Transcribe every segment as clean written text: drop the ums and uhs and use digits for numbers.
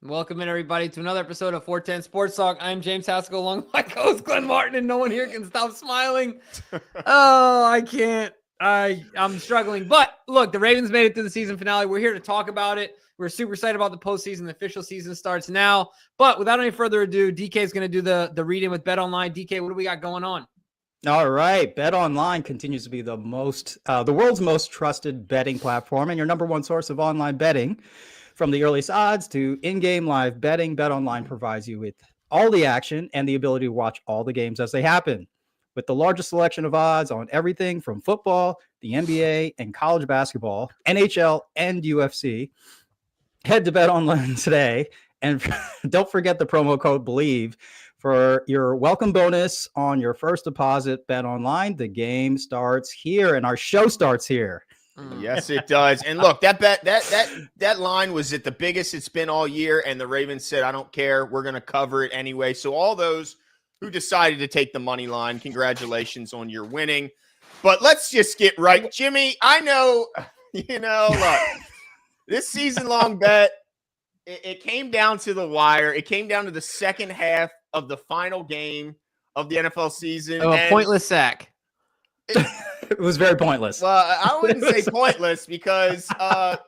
Welcome in, everybody, to another episode of 410 Sports Talk. I'm James Haskell, along with my co-host Glenn Martin, and no one here can stop smiling. Oh, I can't. I'm struggling. But look, the Ravens made it to the season finale. We're here to talk about it. We're super excited about the postseason. The official season starts now. But without any further ado, DK is going to do the read-in with BetOnline. DK, what do we got going on? All right. BetOnline continues to be the world's most trusted betting platform and your number one source of online betting. From the earliest odds to in-game live betting, BetOnline provides you with all the action and the ability to watch all the games as they happen. With the largest selection of odds on everything from football, the NBA, and college basketball, NHL, and UFC, head to BetOnline today. And don't forget the promo code BELIEVE for your welcome bonus on your first deposit. BetOnline, the game starts here, and our show starts here. Yes, it does. And look, that line was at the biggest it's been all year, and the Ravens said, I don't care. We're going to cover it anyway. So all those who decided to take the money line, congratulations on your winning. But let's just get right. Jimmy, I know, look, this season-long bet, it came down to the wire. It came down to the second half of the final game of the NFL season. Oh, a pointless sack. It was very pointless. Well, I wouldn't say pointless because,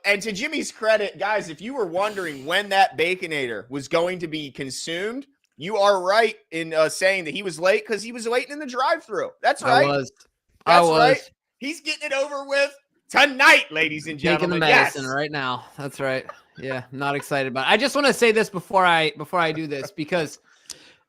and to Jimmy's credit, guys, if you were wondering when that Baconator was going to be consumed, you are right in saying that he was late because he was waiting in the drive-thru. That's right. I was. Right. He's getting it over with tonight, ladies and gentlemen. Taking the medicine right now. That's right. Yeah, I'm not excited about it. I just want to say this before I do this because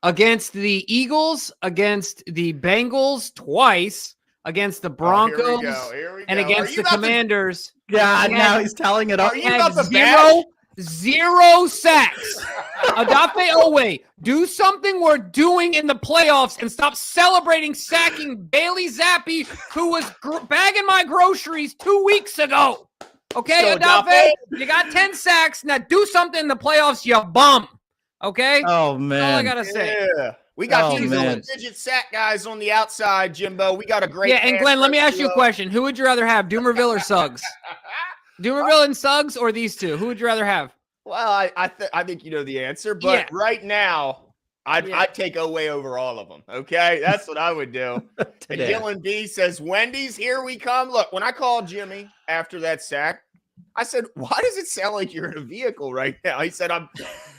against the Eagles, against the Bengals twice, against the Broncos, here we go. And against the Commanders. Now he's telling it up. Are you about the zero sacks. Odafe Oweh, do something we're doing in the playoffs and stop celebrating sacking Bailey Zappi, who was bagging my groceries 2 weeks ago. Okay, so Odafe, you got 10 sacks. Now do something in the playoffs, you bum. Okay? Oh, man. That's all I got to say. Yeah. We got these digit sack guys on the outside, Jimbo. We got a great and Glenn, let me ask you a question. Who would you rather have, Doomerville or Suggs? Doomerville and Suggs or these two? Who would you rather have? Well, I think you know the answer, but right now, I'd take Oweh over all of them, okay? That's what I would do. And Dylan B says, Wendy's, here we come. Look, when I called Jimmy after that sack, I said, why does it sound like you're in a vehicle right now? He said, I'm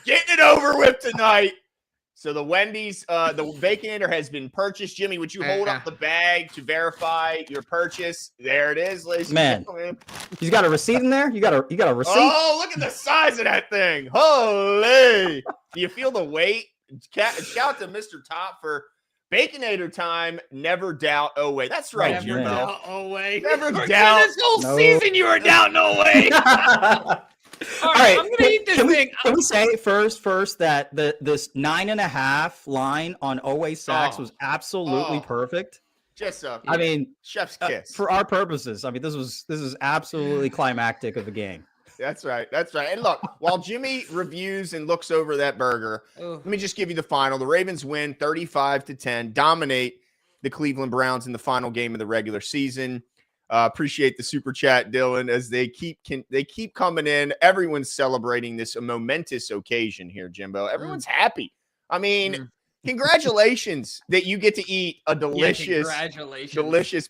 getting it over with tonight. So the Wendy's, the Baconator has been purchased. Jimmy, would you hold up the bag to verify your purchase? There it is, ladies and gentlemen. He's got a receipt in there? You got a receipt? Oh, look at the size of that thing. Holy. Do you feel the weight? Shout out to Mr. Top for Baconator time. Never doubt Oweh. That's right, Never doubt Oweh. Never doubt. This whole season you were doubting Oweh. All right, I'm gonna eat this thing. Can we say first that this 9.5 line on Oweh sacks was absolutely perfect? Just chef's kiss for our purposes. I mean, this is absolutely climactic of the game. That's right. And look, while Jimmy reviews and looks over that burger, let me just give you the final. The Ravens win 35-10, dominate the Cleveland Browns in the final game of the regular season. Appreciate the super chat, Dylan, as they keep coming in. Everyone's celebrating this momentous occasion here, Jimbo. Everyone's happy. I mean, congratulations that you get to eat a delicious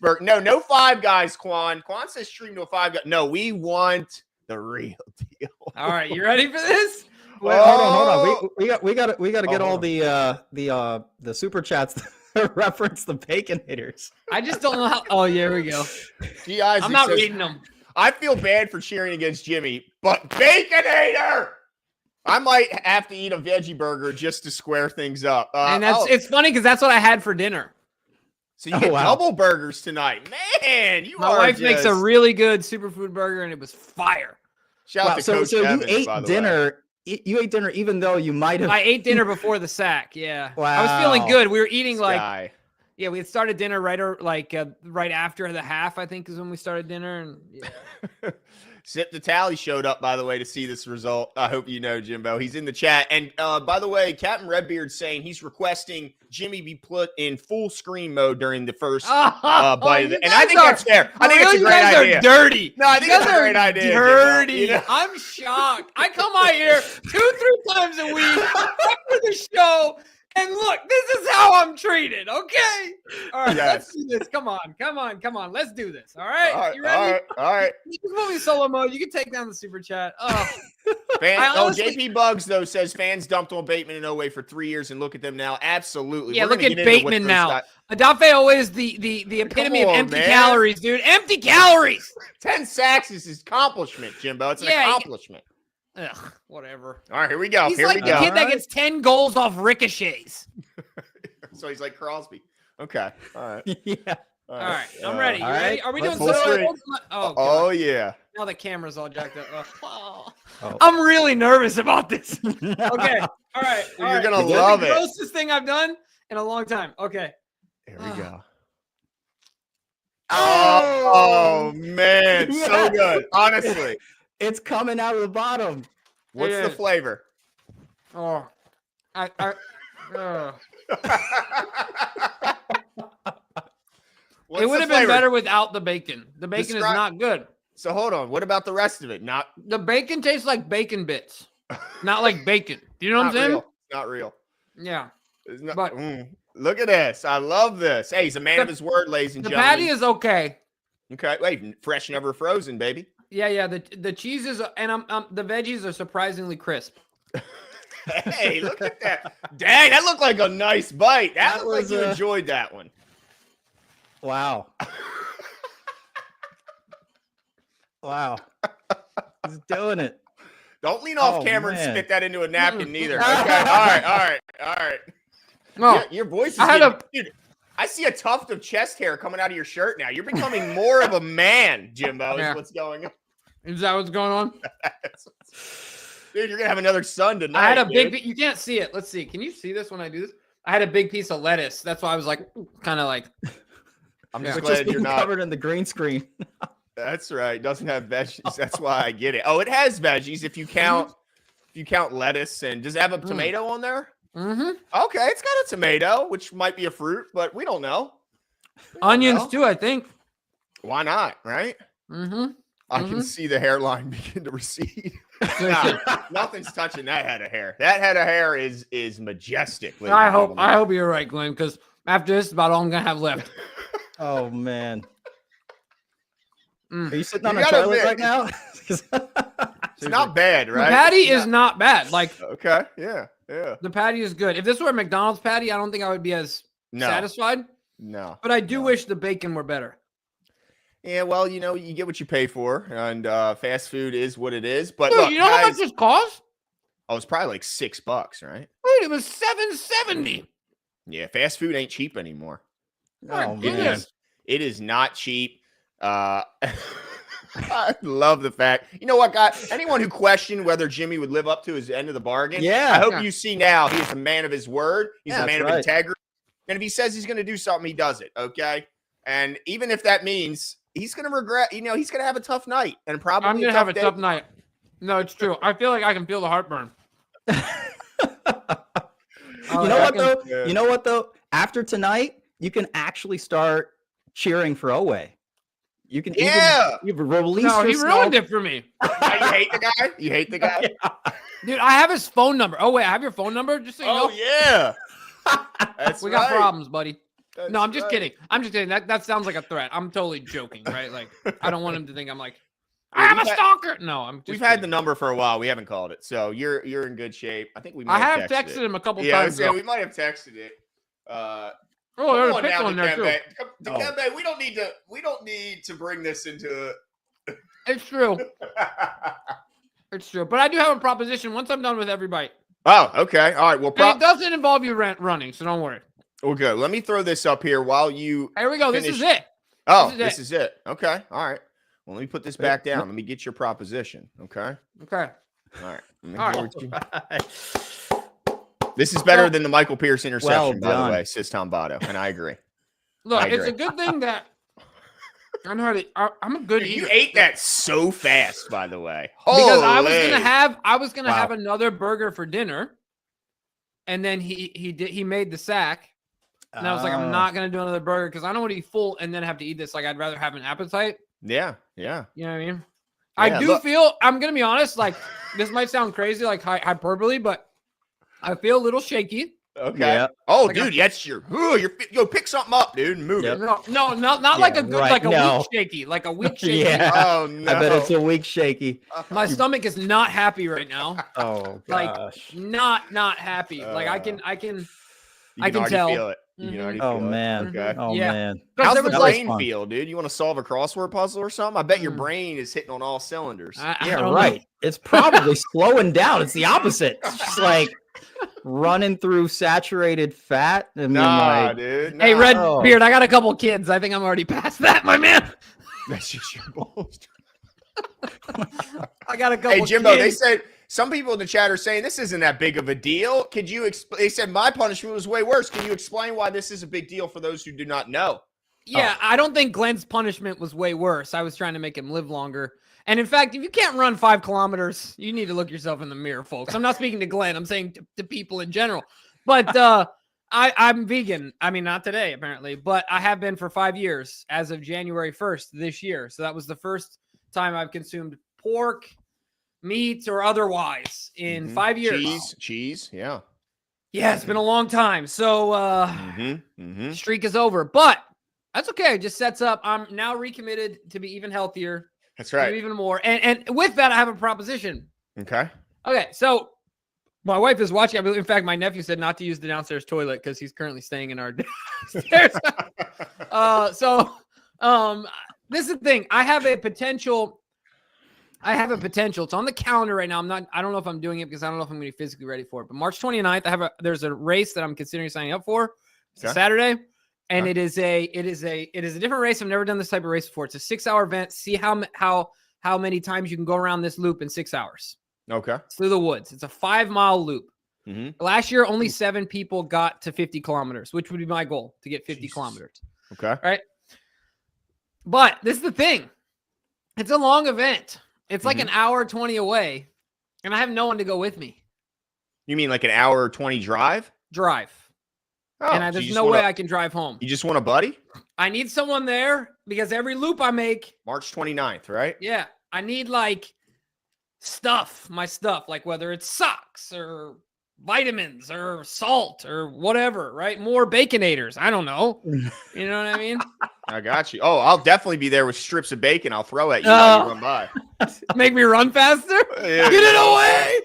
burger. No Five Guys, Quan. Quan says stream to a Five Guys. No, we want the real deal. All right, you ready for this? Wait, hold on. We got to get all the super chats. Reference the Baconators. I just don't know how. Oh, yeah, here we go. I'm not reading them. I feel bad for cheering against Jimmy, but Baconator! I might have to eat a veggie burger just to square things up. And it's funny because that's what I had for dinner. So you get double burgers tonight. Man, My wife makes a really good superfood burger, and it was fire. Shout out to Coach Evans, you ate dinner. You ate dinner even though you might have. I ate dinner before the sack. Yeah. Wow. I was feeling good. We were eating we had started dinner right after the half, I think is when we started dinner. And Sip the Tally showed up, by the way, to see this result. I hope you know, Jimbo. He's in the chat. And by the way, Captain Redbeard's saying he's requesting Jimmy be put in full screen mode during the first bite of it. And I think that's fair. I think it's a great idea. You guys are dirty. No, I think it's a great idea. Dirty. You know? I'm shocked. I come out here 2-3 times a week after the show. And look, this is how I'm treated, okay? All right, Let's do this. Come on. Let's do this, all right? You ready? All right. You can put me in solo mode. You can take down the super chat. JP Bugs, though, says fans dumped on Bateman and Oweh for 3 years, and look at them now. Absolutely. Yeah, look at Bateman now. Odafe Oweh is the epitome of empty calories, dude. Empty calories. 10 sacks is his accomplishment, Jimbo. It's an accomplishment. Ugh, whatever. All right, here we go. He's like the kid that gets 10 goals off ricochets. So he's like Crosby. Okay. All right. Yeah. All right. I'm ready. You right. ready? Are we doing full screen? Oh, yeah. now the camera's all jacked up. I'm really nervous about this. Okay. All right. You're going to love it. The grossest thing I've done in a long time. Okay. Here we go. Oh man. Yes. So good. Honestly. It's coming out of the bottom. What's the flavor? Oh. What's it would have been better without the bacon. The bacon is not good. So hold on. What about the rest of it? Not the bacon tastes like bacon bits, not like bacon. Do you know what I'm saying? Real. Not real. Yeah. But look at this. I love this. Hey, he's a man of his word, ladies and gentlemen. The patty is okay. Okay. Wait, fresh, never frozen, baby. Yeah. The cheese is, and the veggies are surprisingly crisp. Hey, look at that. Dang, that looked like a nice bite. That looked like you enjoyed that one. Wow. Wow. He's doing it. Don't lean off camera and spit that into a napkin neither. Okay. All right. No, your voice is dude, I see a tuft of chest hair coming out of your shirt now. You're becoming more of a man, Jimbo, is what's going on. Is that what's going on? Dude, you're going to have another son tonight. I had a big, you can't see it. Let's see. Can you see this when I do this? I had a big piece of lettuce. That's why I was like, kind of like. I'm just glad you're not covered in the green screen. That's right. Doesn't have veggies. That's why I get it. Oh, it has veggies if you count lettuce. And does it have a tomato on there? Mm-hmm. Okay, it's got a tomato, which might be a fruit, but we don't know. Onions too, I think. Why not? Right? Mm-hmm. I can see the hairline begin to recede. Nah, nothing's touching that head of hair. That head of hair is majestic. I hope you're right, Glenn, because after this, is about all I'm gonna have left. Oh man. Are you sitting on You a gotta toilet admit, right now? It's not bad, right? The patty is not bad. Like, okay, yeah. The patty is good. If this were a McDonald's patty, I don't think I would be as satisfied. No. But I do wish the bacon were better. Yeah, well, you get what you pay for, and fast food is what it is. But dude, look, you know how much this costs? Oh, it's probably like $6, right? Wait, it was $7.70. Yeah, fast food ain't cheap anymore. Oh man, it is not cheap. I love the fact. You know what, guys? Anyone who questioned whether Jimmy would live up to his end of the bargain, I hope you see now he is a man of his word. He's a man of integrity. And if he says he's going to do something, he does it, okay? And even if that means he's going to regret, he's going to have a tough night and probably I'm going to have a tough night. No, it's true. I feel like I can feel the heartburn. You know what though? After tonight, you can actually start cheering for Oweh. You can you've released No, he yourself. ruined it for me. You hate the guy? You hate the guy? Dude, I have his phone number. Oh, wait, I have your phone number? Just so you know. Yeah. We got problems, buddy. No, I'm just kidding. I'm just kidding. That sounds like a threat. I'm totally joking, right? Like, I don't want him to think I'm like, I'm a stalker. No, I'm just We've had the number for a while. We haven't called it. So you're in good shape. I think we might have texted him a couple times. Yeah, we might have texted it. There's a picture on there too. Dikembe, we don't need to bring this into It's true. It's true. But I do have a proposition once I'm done with every bite. Oh, okay. All right. Well, it doesn't involve you running, so don't worry. Well, good. Let me throw this up here while you Here we go. finish. This is it. Oh, this is it. Okay. All right. Well, let me put this back down. Let me get your proposition. Okay. Okay. All right. All right. This is better than the Michael Pierce interception, Well by the done. way, says Tom Botto, and I agree. Look, I it's agree. a good thing that I know how to. I'm a good eater. You ate that so fast, by the way. Because I was Holy. gonna have another burger for dinner, and then he made the sack, and I was like, I'm not gonna do another burger because I don't want to be full and then have to eat this. Like, I'd rather have an appetite. Yeah. You know what I mean? Yeah, I do feel. I'm gonna be honest. Like, this might sound crazy, like hyperbole, but I feel a little shaky. Okay. Yeah. Oh, Like dude, that's your. Yo, pick something up, dude, and move it. No, not like a good, like a weak shaky, like a weak shaky. Yeah. Oh no. I bet it's a weak shaky. My stomach is not happy right now. Oh Like, gosh. not happy. Like I can You I can already tell. feel it. You can already feel Oh it. man. Okay. Oh Yeah. man. How's there the was brain fun. feel, dude? You want to solve a crossword puzzle or something? I bet your brain is hitting on all cylinders. I Yeah, don't know. right. It's probably slowing down. It's the opposite. It's just like running through saturated fat. I mean, Nah, like, dude. Hey, nah. Red Oh. Beard, I got a couple kids. I think I'm already past that, my man. That's just your balls. I got a couple Hey, Jimbo, they kids. said some people in the chat are saying this isn't that big of a deal. Could you they said my punishment was way worse. Can you explain why this is a big deal for those who do not know? Yeah, I don't think Glenn's punishment was way worse. I was trying to make him live longer. And in fact, if you can't run 5 kilometers, you need to look yourself in the mirror, folks. I'm not speaking to Glenn. I'm saying to people in general. But I'm vegan. I mean, not today, apparently. But I have been for 5 years as of January 1st this year. So that was the first time I've consumed pork, meat, or otherwise in 5 years. Cheese. Yeah. Yeah, it's been a long time. So streak is over. But that's okay. It just sets up. I'm now recommitted to be even healthier. That's Do right. even more. And with that, I have a proposition. Okay. Okay, so my wife is watching. I believe, in fact, my nephew said not to use the downstairs toilet because he's currently staying in our downstairs. This is the thing. I have a potential. It's on the calendar right now. I don't know if I'm doing it because I don't know if I'm going to be physically ready for it. But March 29th, there's a race that I'm considering signing up for. It's a Saturday. And it is a different race. I've never done this type of race before. It's a 6-hour event. See how many times you can go around this loop in 6 hours. Okay. It's through the woods. It's a 5-mile loop. Mm-hmm. Last year, only 7 people got to 50 kilometers, which would be my goal, to get 50 kilometers. Okay. All right. But this is the thing. It's a long event. It's like an hour 20 away, and I have no one to go with me. You mean like an hour 20 drive? Drive. Oh, And there's no way I can drive home. You just want a buddy? I need someone there because every loop I make, March 29th, right? yeah, I need like my stuff, like whether it's socks or vitamins or salt or whatever, right? More Baconators. I don't know. You know what I mean? I got you. Oh, I'll definitely be there with strips of bacon. I'll throw at you while you run by. Make me run faster? Yeah. Get it away!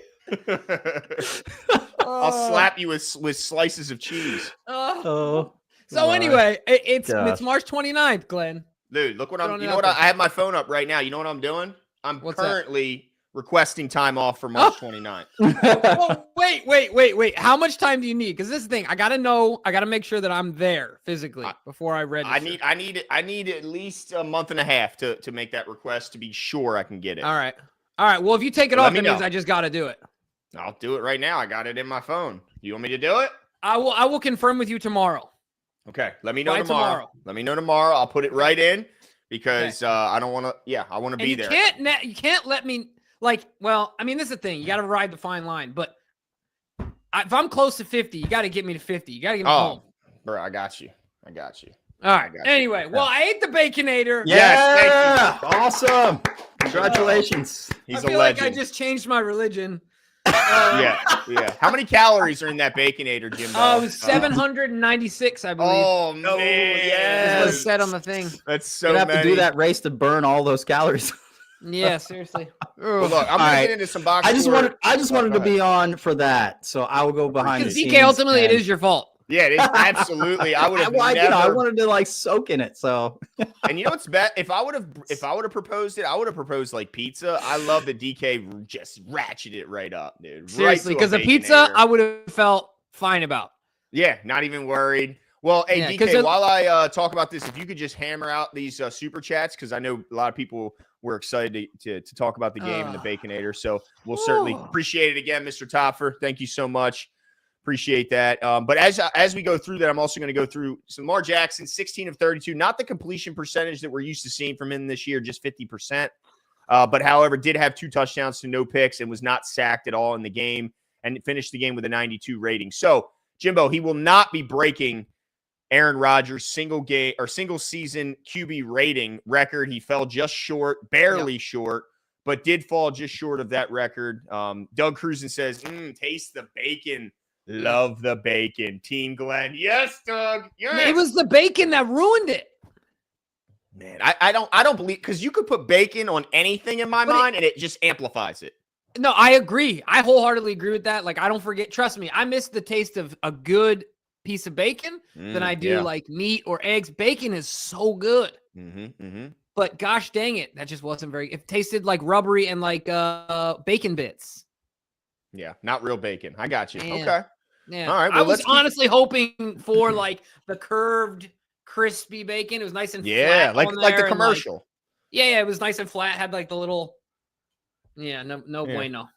I'll slap you with slices of cheese. So anyway, it's March 29th, Glenn. Dude, look what I have my phone up right now. You know what I'm doing? I'm currently requesting time off for March 29th. Oh, wait. How much time do you need? Because this is the thing. I got to make sure that I'm there physically before I register. I need at least a month and a half to make that request to be sure I can get it. All right. Well, if you take it off, that means I just got to do it. I'll do it right now. I got it in my phone. You want me to do it? I will confirm with you tomorrow. Okay. Let me know tomorrow. Let me know tomorrow. I'll put it right in because I don't want to. Yeah, I want to be there. You can't let me well, I mean, this is the thing. You got to ride the fine line. But if I'm close to 50, you got to get me to 50. You got to get me home. Bro, I got you. All right. Anyway, well, I ate the Baconator. Yes, thank you. Awesome. Congratulations. He's I feel a legend. like I just changed my religion. Yeah. How many calories are in that Baconator, Jimbo? It was 796, I believe. Oh, man. That's what it said on the thing. That's so You have many. to do that race to burn all those calories. Yeah, seriously. Well, look, I'm gonna get into some box. I just wanted to be on for that, so I will go behind the Because scenes. DK, ultimately, it is your fault. Yeah, it is absolutely. I would have never. I wanted to like soak in it. So, and you know what's bad? If I would have proposed it, I would have proposed like pizza. I love that DK just ratcheted it right up, dude. Seriously, because the pizza I would have felt fine about. Yeah, not even worried. Well, hey, DK, while I talk about this, if you could just hammer out these super chats, because I know a lot of people were excited to talk about the game and the Baconator. So we'll certainly appreciate it again, Mr. Topfer. Thank you so much. Appreciate that. But as we go through that, I'm also going to go through some Lamar Jackson, 16 of 32, not the completion percentage that we're used to seeing from him this year, just 50%. But however, did have 2 touchdowns to no picks and was not sacked at all in the game and finished the game with a 92 rating. So, Jimbo, he will not be breaking Aaron Rodgers' single season QB rating record. He fell just short, barely short, but did fall just short of that record. Doug Cruzen says, taste the bacon. Love the bacon. Team Glenn. Yes, Doug. Yes. It was the bacon that ruined it. Man, I don't believe, because you could put bacon on anything in my mind and it just amplifies it. No, I agree. I wholeheartedly agree with that. Like, I don't forget. Trust me, I miss the taste of a good piece of bacon than I do like meat or eggs. Bacon is so good. But gosh dang it, that just wasn't very. It tasted like rubbery and like bacon bits. Yeah, not real bacon. I got you. Man. Okay. Yeah. All right. Well, I was honestly hoping for like the curved, crispy bacon. It was nice and flat. Like the commercial. Yeah, it was nice and flat. Had like the little. Yeah, no bueno.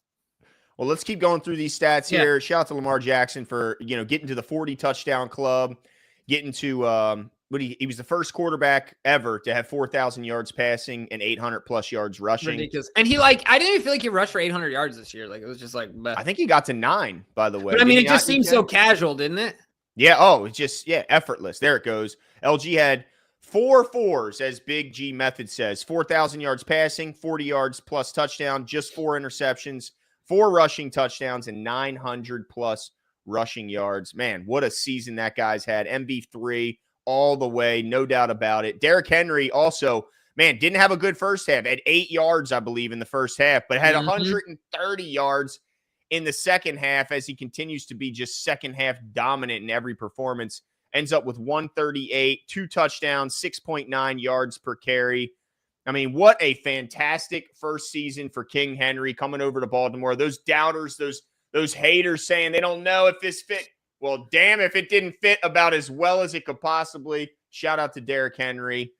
Well, let's keep going through these stats here. Shout out to Lamar Jackson for getting to the 40 touchdown club, getting to he was the first quarterback ever to have 4,000 yards passing and 800 plus yards rushing. Ridiculous. And I didn't even feel like he rushed for 800 yards this year. Like, it was just like, I think he got to 9, by the way. But I mean, it just seemed so casual, didn't it? Yeah. Oh, it's just, effortless. There it goes. LG had 4 fours, as Big G Method says, 4,000 yards passing, 40 yards plus touchdown, just 4 interceptions, 4 rushing touchdowns, and 900 plus rushing yards. Man, what a season that guy's had. MV3 all the way, no doubt about it. Derrick Henry also, man, didn't have a good first half. Had 8 yards, I believe, in the first half, but had 130 yards in the second half as he continues to be just second half dominant in every performance. Ends up with 138, 2 touchdowns, 6.9 yards per carry. I mean, what a fantastic first season for King Henry coming over to Baltimore. Those doubters, those haters saying they don't know if this fit. Well, damn if it didn't fit about as well as it could possibly. Shout out to Derrick Henry.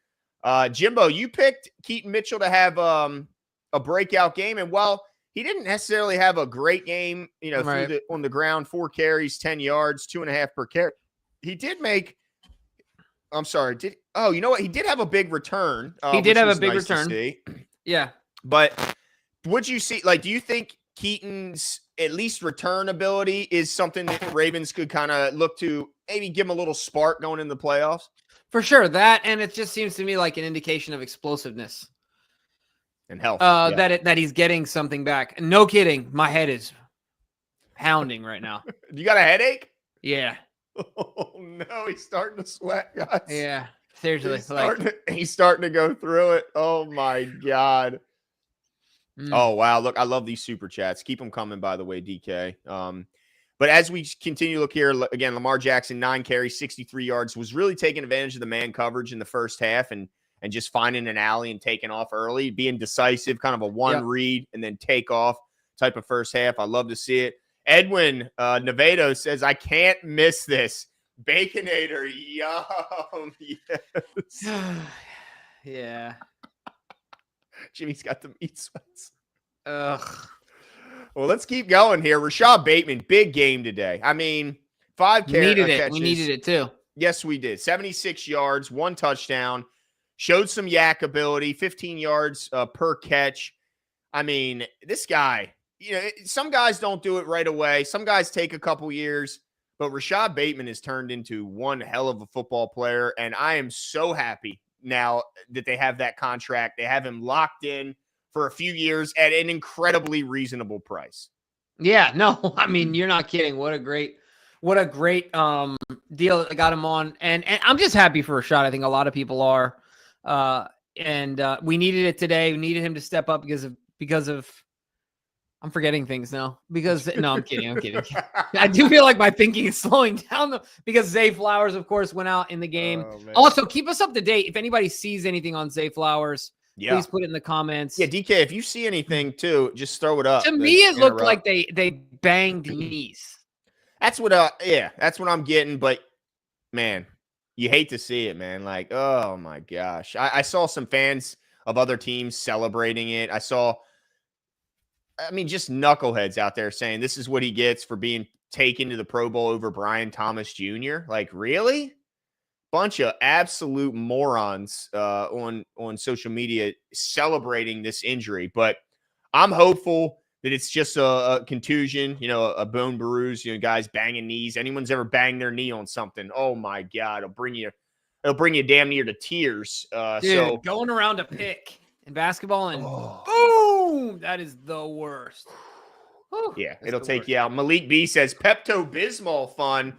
Jimbo, you picked Keaton Mitchell to have a breakout game. And while he didn't necessarily have a great game, on the ground, 4 carries, 10 yards, 2.5 per carry. He did make – I'm sorry. You know what? He did have a big return. He did have a big return. Yeah. But would you see – do you think Keaton's at least return ability is something that the Ravens could kind of look to maybe give him a little spark going into the playoffs? For sure. That, and it just seems to me like an indication of explosiveness. And health. That he's getting something back. No kidding. My head is pounding right now. You got a headache? Yeah. Oh, no. He's starting to sweat, guys. Yeah. Seriously. He's starting to go through it. Oh, my God. Oh, wow. Look, I love these super chats. Keep them coming, by the way, DK. But as we continue to look here, again, Lamar Jackson, 9 carries, 63 yards, was really taking advantage of the man coverage in the first half and just finding an alley and taking off early, being decisive, kind of a one read and then take off type of first half. I love to see it. Edwin Nevado says, I can't miss this. Baconator, yum. Yes. Yeah. Jimmy's got the meat sweats. Ugh. Well, let's keep going here. Rashad Bateman, big game today. I mean, 5 catches. We needed it too. Yes, we did. 76 yards, 1 touchdown. Showed some yak ability, 15 yards per catch. I mean, this guy, some guys don't do it right away. Some guys take a couple years. But Rashad Bateman has turned into one hell of a football player. And I am so happy now that they have that contract. They have him locked in for a few years at an incredibly reasonable price. Yeah, no, I mean, you're not kidding. What a great deal that got him on. And I'm just happy for Rashad. I think a lot of people are. And we needed it today. We needed him to step up because of I'm forgetting things now. No, I'm kidding. I do feel like my thinking is slowing down though, because Zay Flowers, of course, went out in the game. Also, keep us up to date. If anybody sees anything on Zay Flowers, please put it in in the comments. Yeah, DK, if you see anything too, just throw it up. To me, it looked like they banged knees. That's what I'm getting. But man, you hate to see it, man. Like, oh my gosh. I saw some fans of other teams celebrating it. I saw I mean, just knuckleheads out there saying this is what he gets for being taken to the Pro Bowl over Brian Thomas Jr. Like, really? Bunch of absolute morons on social media celebrating this injury. But I'm hopeful that it's just a contusion, a bone bruise, guys banging knees. Anyone's ever banged their knee on something, oh my God, it'll bring you damn near to tears. Dude, so going around a pick in basketball and boom, that is the worst. Yeah, it'll take you out. Malik B says Pepto-Bismol fun.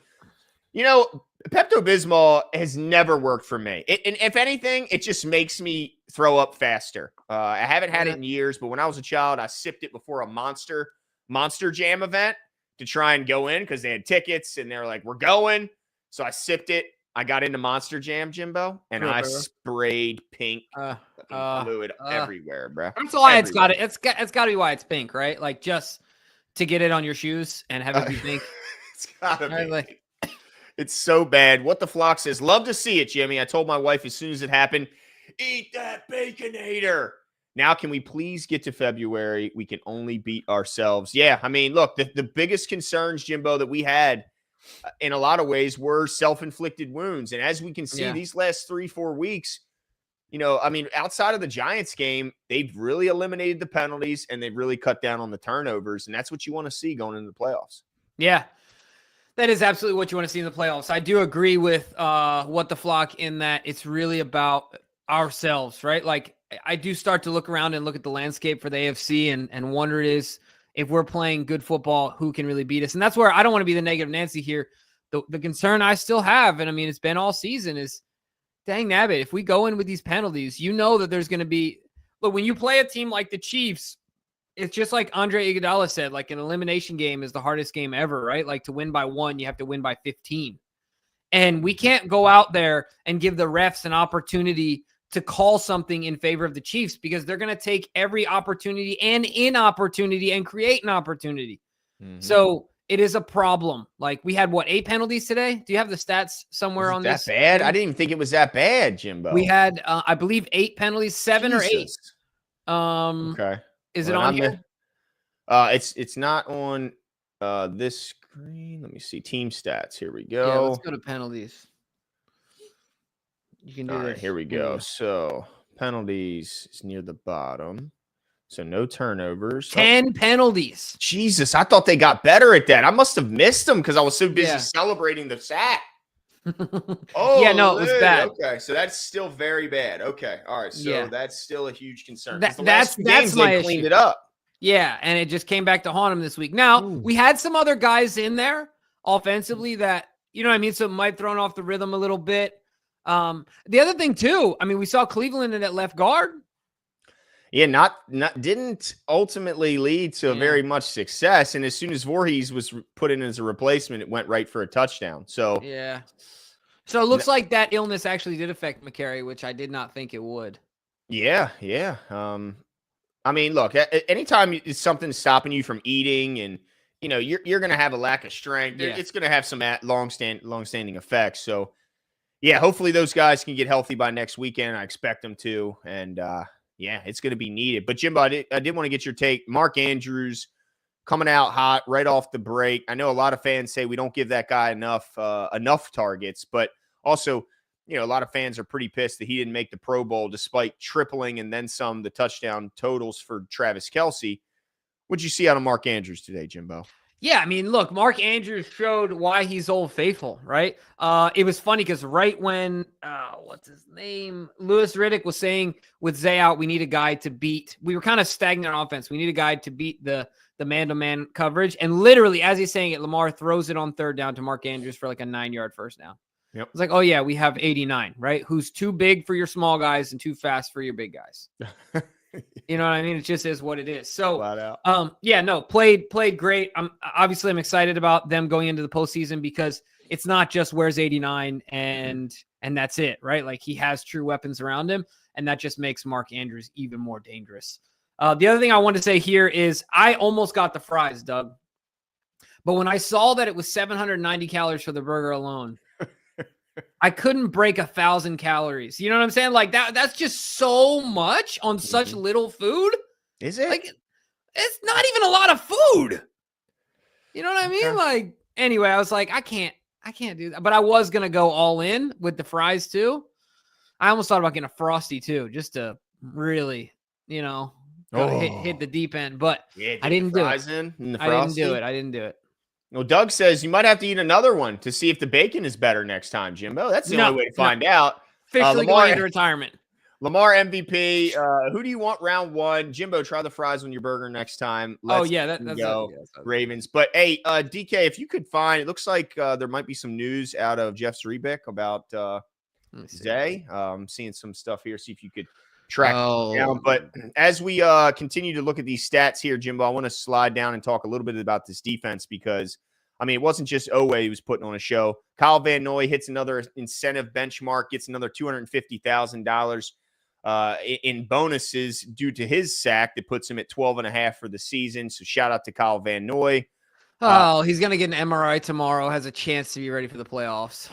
Pepto-Bismol has never worked for me. And if anything, it just makes me throw up faster. I haven't had it in years, but when I was a child, I sipped it before a Monster Jam event to try and go in because they had tickets and they were like, we're going. So I sipped it. I got into Monster Jam, Jimbo, and I sprayed pink fluid everywhere, bro. That's why it's got to be why it's pink, right? Like just to get it on your shoes and have it be pink. It's gotta be. It's so bad. What the Flock says, love to see it, Jimmy. I told my wife as soon as it happened, eat that Baconator. Now, can we please get to February? We can only beat ourselves. Yeah, I mean, look, the biggest concerns, Jimbo, that we had in a lot of ways were self-inflicted wounds. And as we can see, these last 3-4 weeks, I mean, outside of the Giants game, they've really eliminated the penalties and they've really cut down on the turnovers. And that's what you want to see going into the playoffs. Yeah. That is absolutely what you want to see in the playoffs. I do agree with what the Flock in that it's really about ourselves, right? Like I do start to look around and look at the landscape for the AFC and wonder is if we're playing good football, who can really beat us? And that's where I don't want to be the negative Nancy here. The concern I still have, and I mean, it's been all season, is dang nabbit, if we go in with these penalties, that there's going to be, look, when you play a team like the Chiefs, it's just like Andre Iguodala said, like an elimination game is the hardest game ever, right? Like to win by 1, you have to win by 15. And we can't go out there and give the refs an opportunity to call something in favor of the Chiefs because they're going to take every opportunity and inopportunity and create an opportunity. Mm-hmm. So it is a problem. Like we had 8 penalties today? Do you have the stats somewhere on this? That bad? I didn't even think it was that bad, Jimbo. We had, I believe, 8 penalties, 7 Jesus. or 8. Okay. Is it on here? It's not on this screen. Let me see. Team stats. Here we go. Yeah, let's go to penalties. You can do this. All right, here we go. So penalties is near the bottom. So no turnovers. 10 penalties. Jesus, I thought they got better at that. I must have missed them because I was so busy celebrating the sack. Yeah, no, it was bad. Okay, so that's still very bad. Okay, all right, so that's still a huge concern. That's my issue. Cleaned it up. Yeah, and it just came back to haunt him this week. Now, we had some other guys in there offensively that, you know what I mean, so it might thrown off the rhythm a little bit. The other thing, too, I mean, we saw Cleveland in that left guard. Yeah, didn't ultimately lead to very much success. And as soon as Voorhees was put in as a replacement, it went right for a touchdown. So yeah. So it looks like that illness actually did affect McCary, which I did not think it would. Yeah. I mean, look, anytime something's stopping you from eating and, you're going to have a lack of strength, it's going to have some long-standing effects. So, yeah, hopefully those guys can get healthy by next weekend. I expect them to. And, it's going to be needed. But, Jimbo, I did want to get your take. Mark Andrews coming out hot right off the break. I know a lot of fans say we don't give that guy enough targets, but also – a lot of fans are pretty pissed that he didn't make the Pro Bowl despite tripling and then some the touchdown totals for Travis Kelce. What'd you see out of Mark Andrews today, Jimbo? Yeah, I mean, look, Mark Andrews showed why he's Old Faithful, right? It was funny because right when, what's his name? Louis Riddick was saying with Zay out, we need a guy to beat. We were kind of stagnant on offense. We need a guy to beat the man-to-man coverage. And literally, as he's saying it, Lamar throws it on 3rd down to Mark Andrews for like a 9-yard first down. Yep. It's like, oh, yeah, we have 89, right? Who's too big for your small guys and too fast for your big guys. You know what I mean? It just is what it is. So, played great. I'm excited about them going into the postseason because it's not just where's 89 and that's it, right? Like he has true weapons around him, and that just makes Mark Andrews even more dangerous. The other thing I want to say here is I almost got the fries, Doug. But when I saw that it was 790 calories for the burger alone, I couldn't break 1,000 calories. You know what I'm saying? Like that's just so much on such little food. Is it? Like, it's not even a lot of food. You know what I mean? Okay. Like, anyway, I was like, I can't do that. But I was going to go all in with the fries too. I almost thought about getting a Frosty too, just to really, hit the deep end. But Yeah, I didn't do it. I didn't do it. Well, Doug says you might have to eat another one to see if the bacon is better next time, Jimbo. That's the only way to find out. Officially going into retirement. Lamar MVP. Who do you want round one? Jimbo, try the fries on your burger next time. Let's that's go Ravens. But hey, DK, if you could find, it looks like there might be some news out of Jeff Zrebiec about Zay. Seeing some stuff here. See if you could track it down. But as we continue to look at these stats here, Jimbo, I want to slide down and talk a little bit about this defense because, I mean, it wasn't just Oweh who was putting on a show. Kyle Van Noy hits another incentive benchmark, gets another $250,000 in bonuses due to his sack that puts him at 12.5 for the season. So shout out to Kyle Van Noy. He's going to get an MRI tomorrow, has a chance to be ready for the playoffs.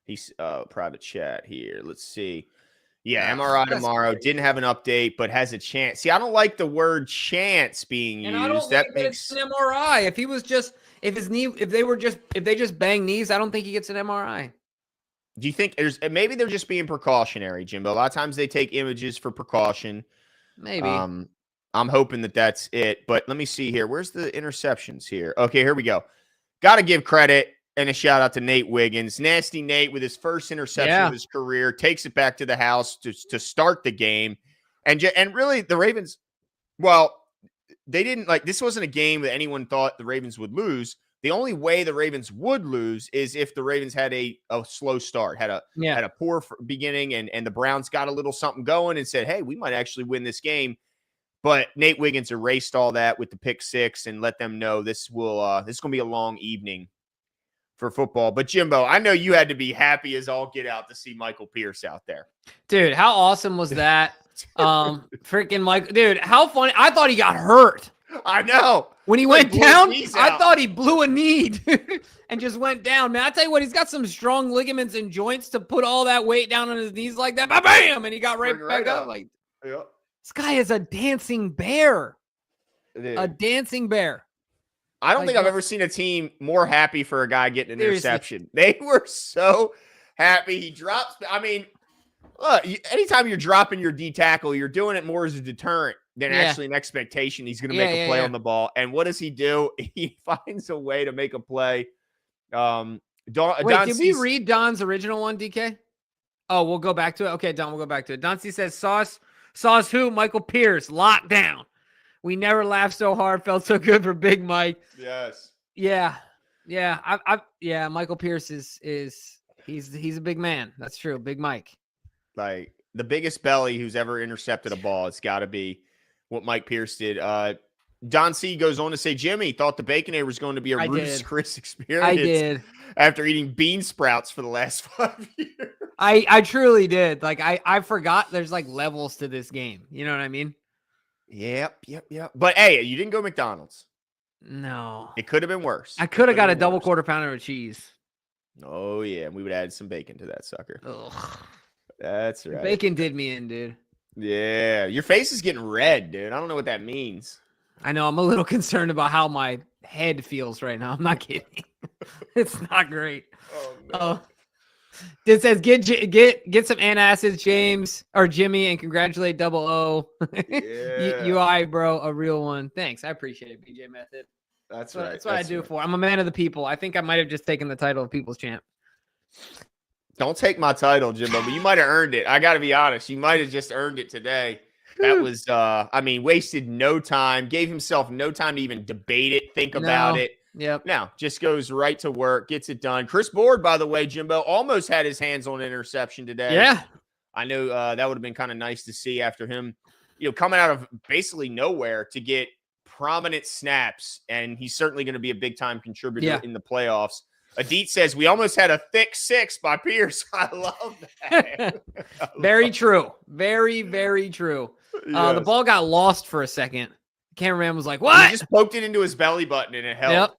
He's private chat here. Let's see. Yeah, MRI tomorrow. Didn't have an update, but has a chance. See, I don't like the word chance being used. I don't that like makes an MRI. If he was just, if they just bang knees, I don't think he gets an MRI. Do you think maybe they're just being precautionary, Jimbo? A lot of times they take images for precaution. Maybe. I'm hoping that's it. But let me see here. Where's the interceptions here? Okay, here we go. Got to give credit and a shout out to Nate Wiggins. Nasty Nate with his first interception of his career takes it back to the house to start the game. And really the Ravens, well, they didn't this wasn't a game that anyone thought the Ravens would lose. The only way the Ravens would lose is if the Ravens had a slow start, had a poor beginning, and the Browns got a little something going and said, hey, we might actually win this game. But Nate Wiggins erased all that with the pick six and let them know this is going to be a long evening for football. But Jimbo, I know you had to be happy as all get out to see Michael Pierce out there. Dude, how awesome was that? Freaking Mike, dude, how funny. I thought he got hurt. I know. When he went down, I thought he blew a knee and just went down. Man, I tell you what, he's got some strong ligaments and joints to put all that weight down on his knees like that. Bam! And he got right back up. Like, this guy is a dancing bear. A dancing bear. I don't think I've ever seen a team more happy for a guy getting an interception. They were so happy. He drops. I mean, look, anytime you're dropping your D tackle, you're doing it more as a deterrent than actually an expectation he's going to make a play on the ball. And what does he do? He finds a way to make a play. Did we read Don's original one, DK? Oh, we'll go back to it. Okay, Don, we'll go back to it. Don C says, Sauce who? Michael Pierce, lockdown. We never laughed so hard, felt so good for Big Mike. Yes. Yeah. Yeah. Michael Pierce he's a big man. That's true. Big Mike. Like the biggest belly who's ever intercepted a ball. It's got to be what Mike Pierce did. Don C goes on to say, Jimmy thought the Baconator was going to be a Ruth's Chris experience. I did. After eating bean sprouts for the last 5 years. I truly did. Like I forgot there's levels to this game. You know what I mean? Yep. But hey, you didn't go McDonald's. No. It could have been worse. I could have got a double quarter pounder with cheese. Oh, yeah. And we would add some bacon to that sucker. Ugh. That's right. Bacon did me in, dude. Yeah. Your face is getting red, dude. I don't know what that means. I know. I'm a little concerned about how my head feels right now. I'm not kidding. It's not great. Oh, no. It says get some antacids, James or Jimmy, and congratulate Double O. Yeah. you are, bro, a real one. Thanks, I appreciate it, BJ Method. That's right. That's what I do for. I'm a man of the people. I think I might have just taken the title of People's Champ. Don't take my title, Jimbo, but you might have earned it. I got to be honest. You might have just earned it today. That was, wasted no time. Gave himself no time to even debate it, think about it. Yep. Now, just goes right to work, gets it done. Chris Board, by the way, Jimbo, almost had his hands on an interception today. Yeah. I know that would have been kind of nice to see after him, coming out of basically nowhere to get prominent snaps, and he's certainly going to be a big-time contributor in the playoffs. Adit says, we almost had a thick six by Pierce. I love that. Very true. Very, very true. Yes. The ball got lost for a second. Cameraman was like, what? He just poked it into his belly button, and it held. Yep.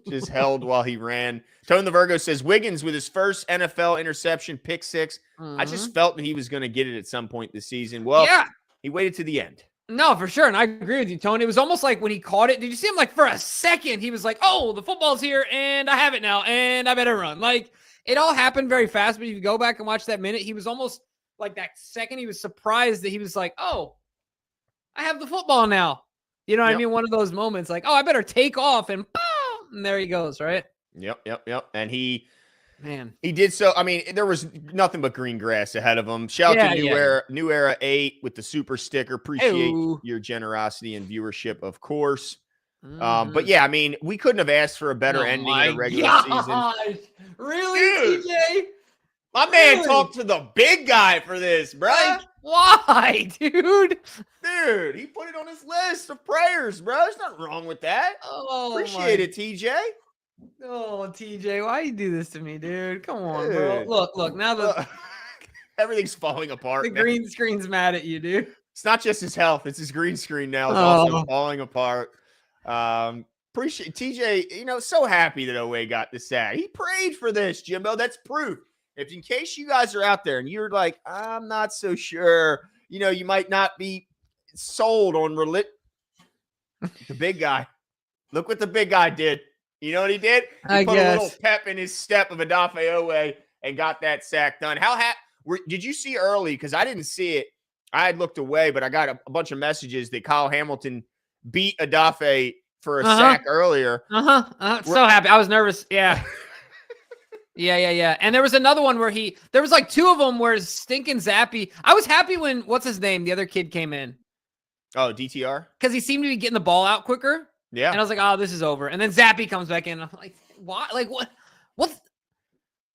Just held while he ran. Tone the Virgo says, Wiggins with his first NFL interception, pick six. I just felt that he was going to get it at some point this season. Well, He waited to the end. No, for sure. And I agree with you, Tony. It was almost like when he caught it. Did you see him like for a second? He was like, oh, the football's here and I have it now and I better run. Like it all happened very fast. But if you go back and watch that minute, he was almost like that second. He was surprised that he was like, oh, I have the football now. You know what I mean? One of those moments like, oh, I better take off and boom. And there he goes, right? Yep. And he he did so. I mean, there was nothing but green grass ahead of him. Shout out to New Era 8 with the super sticker. Appreciate your generosity and viewership, of course. But yeah, I mean, we couldn't have asked for a better ending in the regular season. Really, Dude, TJ? My man talked to the big guy for this, bro. Like, why, dude? Dude, he put it on his list of prayers, bro. There's nothing wrong with that. Appreciate it, TJ. Oh, TJ, why you do this to me, dude? Come on, bro. Look. Now the everything's falling apart. The green screen's mad at you, dude. It's not just his health; it's his green screen now. It's also falling apart. Appreciate TJ. So happy that Oweh got the sack. He prayed for this, Jimbo. That's proof. If in case you guys are out there and you're like, I'm not so sure, you might not be sold on the big guy. Look what the big guy did. You know what he did? He put a little pep in his step of Odafe Oweh and got that sack done. Did you see early? Because I didn't see it. I had looked away, but I got a bunch of messages that Kyle Hamilton beat Odafe for a sack earlier. So happy. I was nervous. Yeah. Yeah. And there was another one where there was like two of them where stinking Zappy. I was happy when, what's his name? The other kid came in. Oh, DTR? Because he seemed to be getting the ball out quicker. Yeah. And I was like, oh, this is over. And then Zappy comes back in. I'm like, why? Like, what?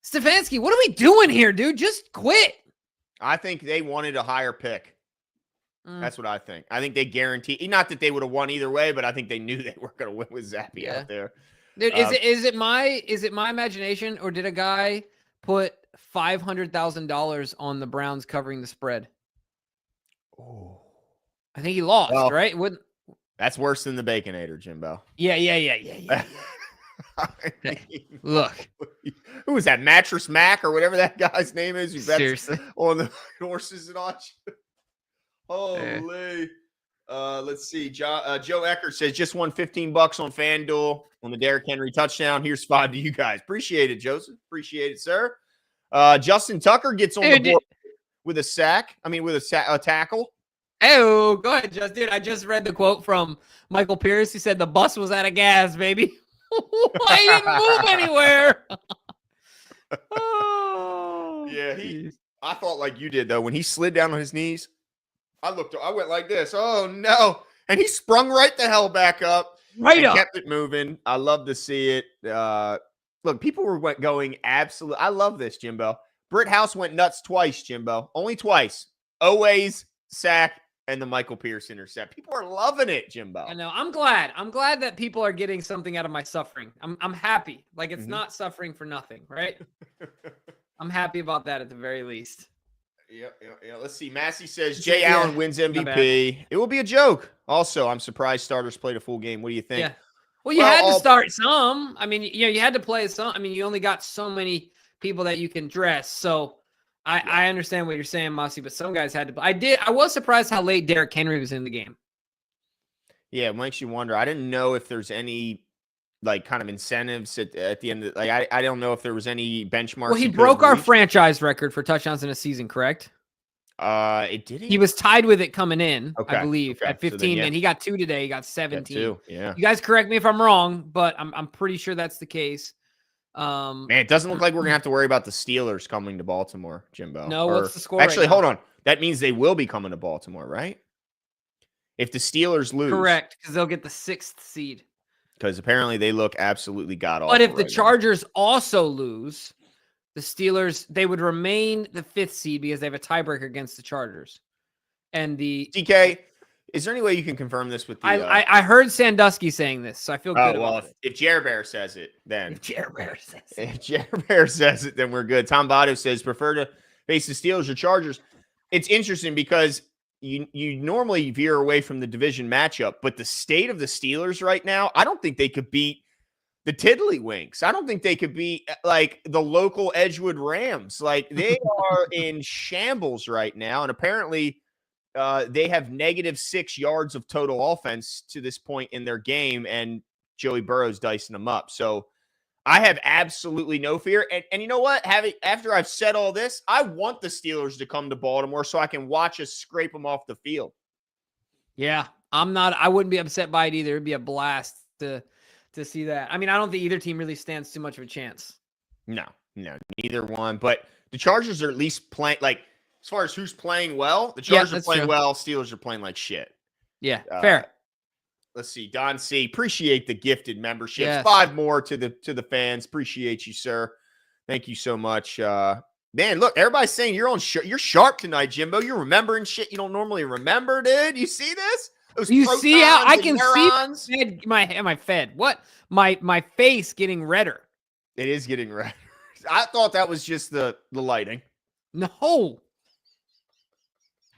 Stefanski, what are we doing here, dude? Just quit. I think they wanted a higher pick. That's what I think. I think they guaranteed, not that they would have won either way, but I think they knew they were going to win with Zappy out there. Dude, is it my imagination, or did a guy put $500,000 on the Browns covering the spread? Oh, I think he lost, right? That's worse than the Baconator, Jimbo. Yeah. Look, who was that? Mattress Mac or whatever that guy's name is. Who seriously on the horses and all. Holy. Let's see. Joe Eckert says just won $15 on FanDuel on the Derrick Henry touchdown. Here's $5 to you guys. Appreciate it, Joseph. Appreciate it, sir. Justin Tucker gets on the board with a sack. I mean, with a tackle. Oh, go ahead, Justin. Dude, I just read the quote from Michael Pierce. He said the bus was out of gas, baby. I didn't move anywhere. I thought like you did though. When he slid down on his knees, I went like this. Oh no. And he sprung right the hell back up. Kept it moving. I love to see it. Look, people were going absolute. I love this, Jimbo. Britt House went nuts twice, Jimbo. Only twice. Oweh's sack and the Michael Pierce intercept. People are loving it, Jimbo. I know. I'm glad that people are getting something out of my suffering. I'm happy. Like it's not suffering for nothing, right? I'm happy about that at the very least. Yeah. Let's see. Massey says Jay Allen wins MVP. It will be a joke. Also, I'm surprised starters played a full game. What do you think? Yeah. Well, you had to start some. I mean, you had to play some. I mean, you only got so many people that you can dress. So I understand what you're saying, Massey, but some guys had to play. I was surprised how late Derrick Henry was in the game. Yeah, it makes you wonder. I didn't know if there's any like kind of incentives at the end of I don't know if there was any benchmarks. Well, he broke our franchise record for touchdowns in a season, correct? It did. He was tied with it coming in, I believe, at 15. So then, and he got 2 today. He got 17. Yeah. You guys correct me if I'm wrong, but I'm pretty sure that's the case. Man, it doesn't look like we're gonna have to worry about the Steelers coming to Baltimore, Jimbo. No, what's the score? Actually, hold on. That means they will be coming to Baltimore, right? If the Steelers lose, correct, because they'll get the 6th seed. Because apparently they look absolutely god awful. But if the Chargers also lose, the Steelers, they would remain the 5th seed because they have a tiebreaker against the Chargers. And the DK, is there any way you can confirm this with the? I heard Sandusky saying this, so I feel good about it. If Jer Bear says it, then if Jer Bear says it, then we're good. Tom Votto says prefer to face the Steelers or Chargers. It's interesting because you normally veer away from the division matchup, but the state of the Steelers right now, I don't think they could beat the Tiddlywinks. I don't think they could beat like the local Edgewood Rams. Like they are in shambles right now, and apparently they have -6 yards of total offense to this point in their game, and Joey Burrow's dicing them up. So I have absolutely no fear. And you know what? After I've said all this, I want the Steelers to come to Baltimore so I can watch us scrape them off the field. Yeah, I wouldn't be upset by it either. It'd be a blast to see that. I mean, I don't think either team really stands too much of a chance. No, neither one. But the Chargers are at least playing, like, as far as who's playing well, the Chargers are playing well. Steelers are playing like shit. Yeah, fair. Let's see. Don C. Appreciate the gifted memberships. Yes. 5 more to the fans. Appreciate you, sir. Thank you so much. Man, look, everybody's saying you're sharp tonight, Jimbo. You're remembering shit you don't normally remember, dude. You see this? You see how I can see my fed. What? My face getting redder. It is getting redder. I thought that was just the lighting. No.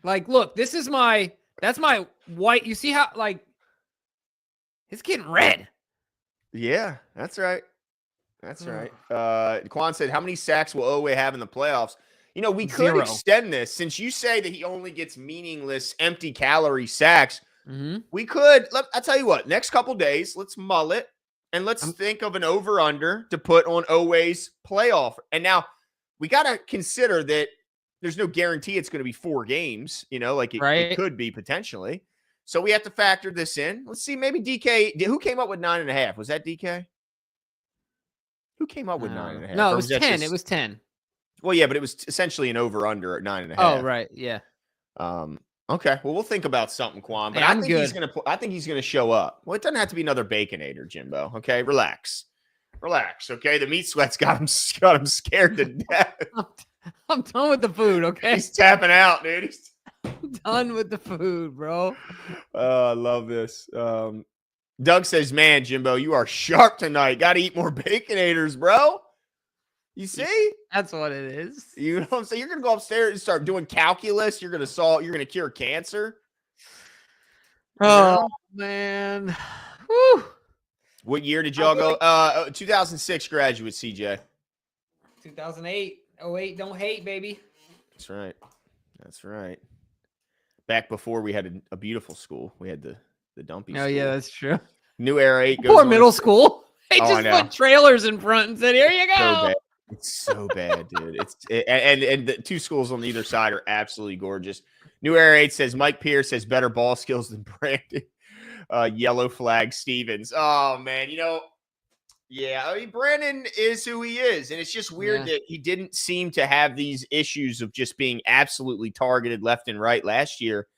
Like, look, that's my white. You see how, like, it's getting red. Yeah, that's right. That's right. Quan said, how many sacks will Oweh have in the playoffs? You know, we could 0. extend this since you say that he only gets meaningless, empty calorie sacks. Mm-hmm. We could, I'll tell you what, next couple days, let's mull it and let's think of an over-under to put on Oweh's playoff. And now we got to consider that there's no guarantee it's going to be 4 games, you know, like it could be potentially. So we have to factor this in. Let's see, maybe DK, who came up with 9.5? Was that DK? Who came up with 9.5? No, it was 10. It was 10. Well, yeah, but it was essentially an over-under at 9.5. Oh, right. Yeah. Okay. Well, we'll think about something, Quan. But hey, I think he's gonna show up. Well, it doesn't have to be another Baconator, Jimbo. Okay, relax. Okay, the meat sweats got him scared to death. I'm done with the food. Okay, he's tapping out, dude. I'm done with the food, bro. I love this. Doug says, "Man, Jimbo, you are sharp tonight. Got to eat more Baconators, bro." You see? That's what it is. You know what I'm saying? You're going to go upstairs and start doing calculus. You're going to cure cancer. Oh, man. Woo. What year did y'all go? 2006 graduate, CJ. 2008. 08, don't hate, baby. That's right. Back before we had a beautiful school. We had the dumpy school. Oh, yeah, that's true. New Era 8 goes Poor middle school. They just put trailers in front and said, here you go. So bad. It's so bad, dude. And the 2 schools on either side are absolutely gorgeous. New Era 8 says Mike Pierce has better ball skills than Brandon. Yellow flag Stevens. Oh man, yeah. I mean, Brandon is who he is, and it's just weird that he didn't seem to have these issues of just being absolutely targeted left and right last year.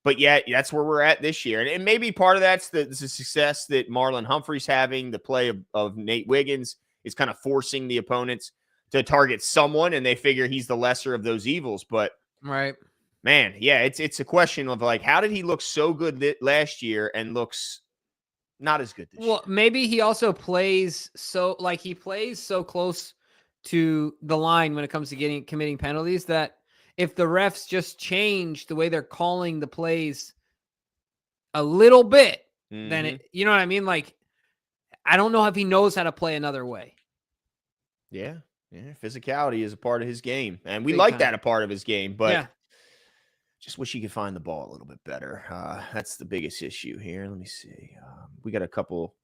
But yet, that's where we're at this year, and maybe part of that's the success that Marlon Humphrey's having. The play of Nate Wiggins is kind of forcing the opponents to target someone, and they figure he's the lesser of those evils. But right, man, yeah, it's a question of like, how did he look so good last year and looks not as good this year? Well, maybe he also plays so close to the line when it comes to committing penalties that if the refs just change the way they're calling the plays a little bit, then you know what I mean? Like, I don't know if he knows how to play another way. Yeah. Physicality is a part of his game, and we like that a part of his game, but just wish he could find the ball a little bit better. That's the biggest issue here. Let me see. We got a couple.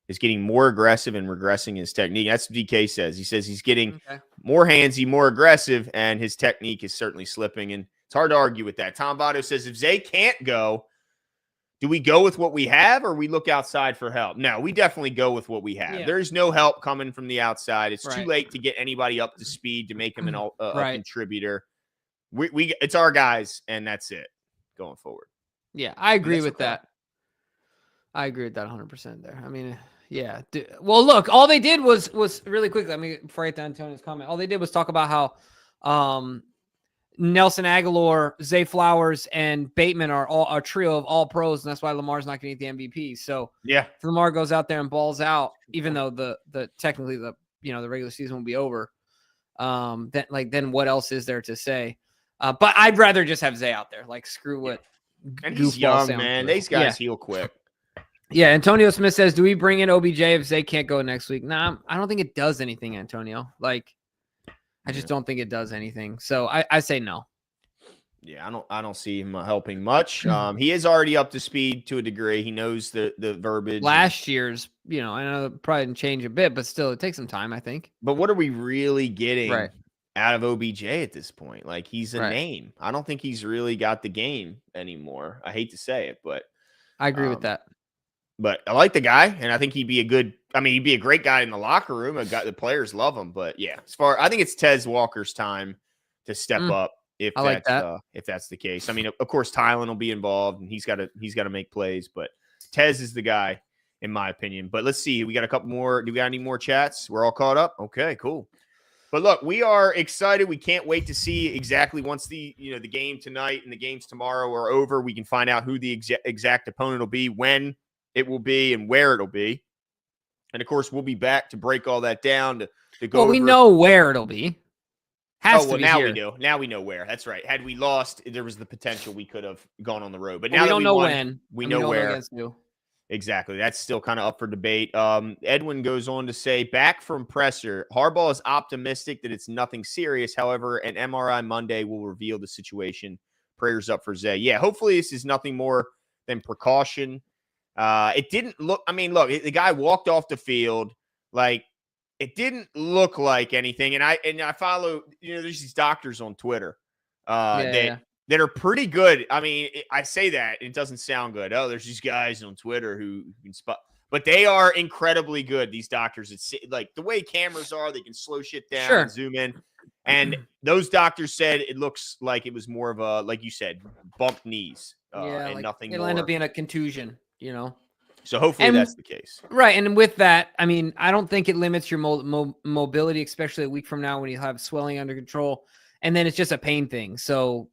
Is getting more aggressive and regressing his technique. That's what DK says. He says he's getting more handsy, more aggressive, and his technique is certainly slipping, and it's hard to argue with that. Tom Votto says if Zay can't go, do we go with what we have or we look outside for help? No, we definitely go with what we have. Yeah. There's no help coming from the outside. It's too late to get anybody up to speed to make him a contributor. It's our guys, and that's it going forward. Yeah, I agree with that. I agree with that 100% there. I mean, yeah. Well, look, all they did was really quickly. I mean, before I get to Antonio's comment, all they did was talk about how Nelson Aguilar, Zay Flowers, and Bateman are all a trio of all pros, and that's why Lamar's not going to get the MVP. So if Lamar goes out there and balls out, even though the technically the regular season will be over, then what else is there to say? But I'd rather just have Zay out there. Like, screw what. And he's young, man. These guys heal quick. Yeah, Antonio Smith says, do we bring in OBJ if Zay can't go next week? Nah, I don't think it does anything, Antonio. Like, I just don't think it does anything. So I say no. Yeah, I don't see him helping much. He is already up to speed to a degree. He knows the verbiage. Last year's, I know it probably didn't change a bit, but still, it takes some time, I think. But what are we really getting Right. out of OBJ at this point? Like, he's a Right. name. I don't think he's really got the game anymore. I hate to say it, but I agree with that. But I like the guy, and I think he'd be a great guy in the locker room. The players love him. But yeah, I think it's Tez Walker's time to step up if that's the case. I mean, of course, Tylen will be involved, and he's got to make plays. But Tez is the guy, in my opinion. But let's see, we got a couple more. Do we got any more chats? We're all caught up. Okay, cool. But look, we are excited. We can't wait to see exactly once the game tonight and the games tomorrow are over. We can find out who the exact opponent will be, when it will be, and where it'll be. And of course, we'll be back to break all that down to go. Well, we know where it'll be. Now we do. Now we know where. That's right. Had we lost, there was the potential we could have gone on the road. But now we don't know won, when. We know where. Exactly. That's still kind of up for debate. Edwin goes on to say, back from presser, Harbaugh is optimistic that it's nothing serious. However, an MRI Monday will reveal the situation. Prayers up for Zay. Yeah, hopefully this is nothing more than precaution. It didn't look, look, the guy walked off the field. Like, it didn't look like anything. And I follow, there's these doctors on Twitter that are pretty good. I mean, I say that, it doesn't sound good. Oh, there's these guys on Twitter who can spot, but they are incredibly good. These doctors, it's like the way cameras are, they can slow shit down and zoom in. And those doctors said it looks like it was more of a, like you said, bumped knees. And like nothing it'll more. end up being a contusion, So hopefully that's the case. Right. And with that, I don't think it limits your mobility, especially a week from now when you have swelling under control. And then it's just a pain thing. So,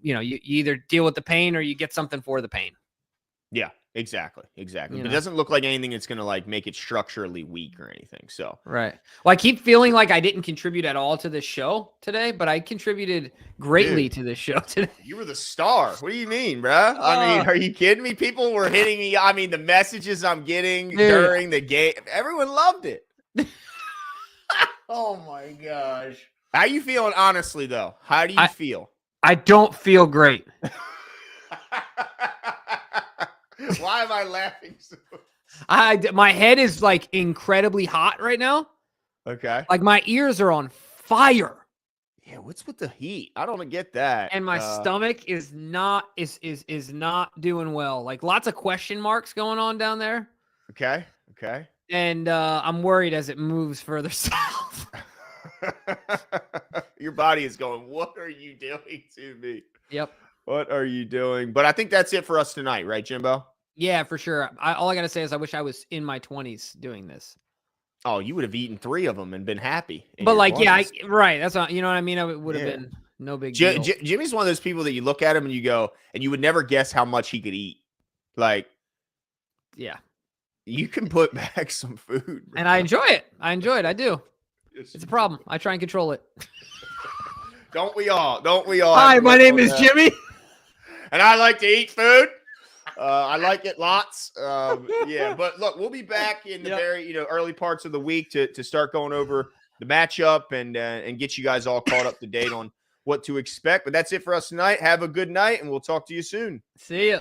you either deal with the pain or you get something for the pain. Yeah, exactly. But it doesn't look like anything that's going to make it structurally weak or anything. So, right. Well, I keep feeling like I didn't contribute at all to this show today, but I contributed greatly to this show today. You were the star. What do you mean, bro? Are you kidding me? People were hitting me. The messages I'm getting during the game, everyone loved it. Oh my gosh. How you feeling, honestly, though? How do you feel? I don't feel great. Why am I laughing so? My head is incredibly hot right now. Okay. Like my ears are on fire. Yeah, what's with the heat? I don't get that. And my stomach is not doing well. Like lots of question marks going on down there. Okay. And I'm worried as it moves further south. Your body is going, what are you doing to me? Yep. What are you doing? But I think that's it for us tonight, right, Jimbo? Yeah, for sure. All I got to say is I wish I was in my 20s doing this. Oh, you would have eaten 3 of them and been happy. But right. That's not, you know what I mean? It would have been no big deal. Jimmy's one of those people that you look at him and you go, and you would never guess how much he could eat. Yeah. You can put back some food. Bro. And I enjoy it. I do. It's a problem. I try and control it. Don't we all? Hi, my name is Jimmy. And I like to eat food. I like it lots. But look, we'll be back in the very early parts of the week to start going over the matchup and get you guys all caught up to date on what to expect. But that's it for us tonight. Have a good night, and we'll talk to you soon. See ya.